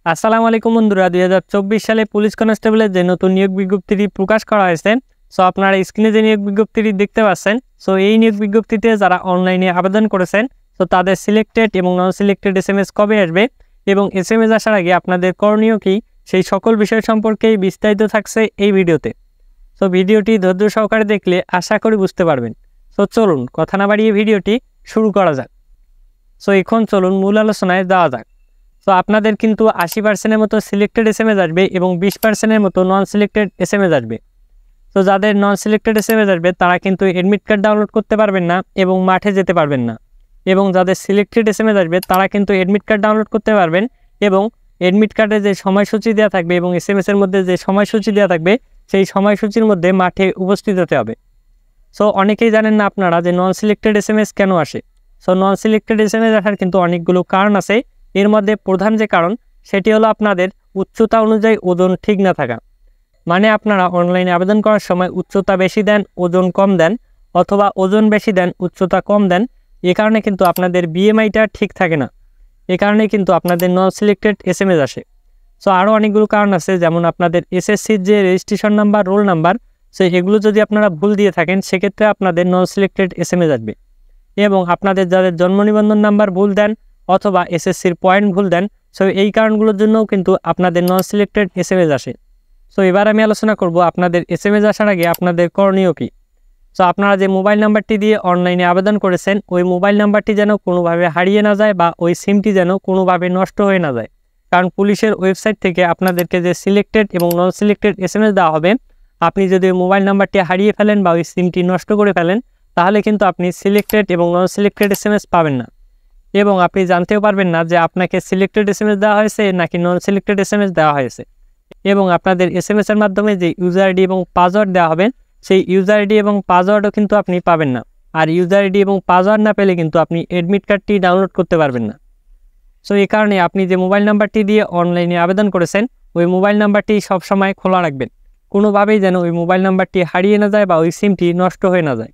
আসসালামু আলাইকুম বন্ধুরা, 2024 সালে পুলিশ কনস্টেবলের যে নতুন নিয়োগ বিজ্ঞপ্তিটি প্রকাশ করা হয়েছে। সো আপনারা স্ক্রিনে যে নিয়োগ বিজ্ঞপ্তিটি দেখতে পাচ্ছেন, সো এই নিয়োগ বিজ্ঞপ্তিতে যারা অনলাইনে আবেদন করেছেন, তো তাদের সিলেক্টেড এবং নন সিলেক্টেড SMS কবে আসবে এবং SMS আসার আগে আপনাদের করণীয় কী, সেই সকল বিষয় সম্পর্কেই বিস্তারিত থাকছে এই ভিডিওতে। সো ভিডিওটি ধৈর্য সহকারে দেখলে আশা করি বুঝতে পারবেন। সো চলুন কথা না বাড়িয়ে ভিডিওটি শুরু করা যাক। সো এখন চলুন মূল আলোচনায় যাওয়া যাক। তো আপনাদের কিন্তু 80% মতো সিলেক্টেড SMS আসবে এবং 20% মতো নন সিলেক্টেড SMS আসবে। তো যাদের নন সিলেক্টেড SMS আসবে তারা কিন্তু অ্যাডমিট কার্ড ডাউনলোড করতে পারবেন না এবং মাঠে যেতে পারবেন না। এবং যাদের সিলেক্টেড SMS আসবে তারা কিন্তু অ্যাডমিট কার্ড ডাউনলোড করতে পারবেন এবং অ্যাডমিট কার্ডে যে সময়সূচি দেওয়া থাকবে এবং SMS এর মধ্যে যে সময়সূচি দেওয়া থাকবে সেই সময়সূচির মধ্যে মাঠে উপস্থিত হতে হবে। সো অনেকেই জানেন না আপনারা যে নন সিলেক্টেড SMS কেন আসে। সো নন সিলেক্টেড SMS আসার কিন্তু অনেকগুলো কারণ আছে। এর মধ্যে প্রধান যে কারণ সেটি হলো আপনাদের উচ্চতা অনুযায়ী ওজন ঠিক না থাকা। মানে আপনারা অনলাইনে আবেদন করার সময় উচ্চতা বেশি দেন, ওজন কম দেন, অথবা ওজন বেশি দেন, উচ্চতা কম দেন। এ কারণে কিন্তু আপনাদের BMIটা ঠিক থাকে না। এ কারণে কিন্তু আপনাদের নন সিলেক্টেড SMS আসে। সো আরও অনেকগুলো কারণ আছে, যেমন আপনাদের SSCর যে registration number, roll number, so এগুলো যদি আপনারা ভুল দিয়ে থাকেন সেক্ষেত্রে আপনাদের নন সিলেক্টেড SMS আসবে। এবং আপনাদের যাদের জন্ম নিবন্ধন নাম্বার ভুল দেন অথবা SSCর পয়েন্ট ভুল দেন, সো এই কারণগুলোর জন্যও কিন্তু আপনাদের নন সিলেক্টেড SMS আসে। সো এবার আমি আলোচনা করব আপনাদের SMS আসার আগে আপনাদের করণীয় কী। সো আপনারা যে মোবাইল নাম্বারটি দিয়ে অনলাইনে আবেদন করেছেন ওই মোবাইল নাম্বারটি যেন কোনোভাবে হারিয়ে না যায় বা ওই সিমটি যেন কোনোভাবে নষ্ট হয়ে না যায়। কারণ পুলিশের ওয়েবসাইট থেকে আপনাদেরকে যে সিলেক্টেড এবং নন সিলেক্টেড SMS দেওয়া হবে, আপনি যদি মোবাইল নাম্বারটি হারিয়ে ফেলেন বা ওই সিমটি নষ্ট করে ফেলেন তাহলে কিন্তু আপনি সিলেক্টেড এবং নন সিলেক্টেড SMS পাবেন না। এবং আপনি জানতেও পারবেন না যে আপনাকে সিলেক্টেড SMS দেওয়া হয়েছে নাকি নন সিলেক্টেড SMS দেওয়া হয়েছে। এবং আপনাদের SMS এর মাধ্যমে যে ইউজার আইডি এবং পাসওয়ার্ড দেওয়া হবে সেই ইউজার আইডি এবং পাসওয়ার্ডও কিন্তু আপনি পাবেন না। আর ইউজার আইডি এবং পাসওয়ার্ড না পেলে কিন্তু আপনি অ্যাডমিট কার্ডটি ডাউনলোড করতে পারবেন না। সো এই কারণে আপনি যে মোবাইল নাম্বারটি দিয়ে অনলাইনে আবেদন করেছেন ওই মোবাইল নাম্বারটি সবসময় খোলা রাখবেন, কোনোভাবেই যেন ওই মোবাইল নাম্বারটি হারিয়ে না যায় বা ওই সিমটি নষ্ট হয়ে না যায়।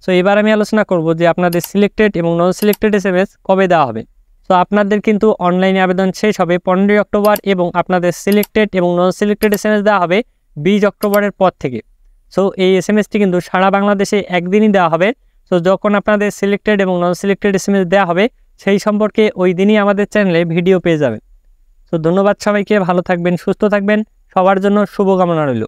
সো এবার আমি আলোচনা করব যে আপনাদের সিলেক্টেড এবং নন সিলেক্টেড SMS কবে দেওয়া হবে। সো আপনাদের কিন্তু অনলাইনে আবেদন শেষ হবে 15 অক্টোবর এবং আপনাদের সিলেক্টেড এবং নন সিলেক্টেড SMS দেওয়া হবে 20 অক্টোবরের পর থেকে। সো এই SMSটি কিন্তু সারা বাংলাদেশে একদিনই দেওয়া হবে। সো যখন আপনাদের সিলেক্টেড এবং নন সিলেক্টেড SMS দেওয়া হবে সেই সম্পর্কে ওই দিনই আমাদের চ্যানেলে ভিডিও পেয়ে যাবেন। সো ধন্যবাদ সবাইকে, ভালো থাকবেন, সুস্থ থাকবেন, সবার জন্য শুভকামনা রইল।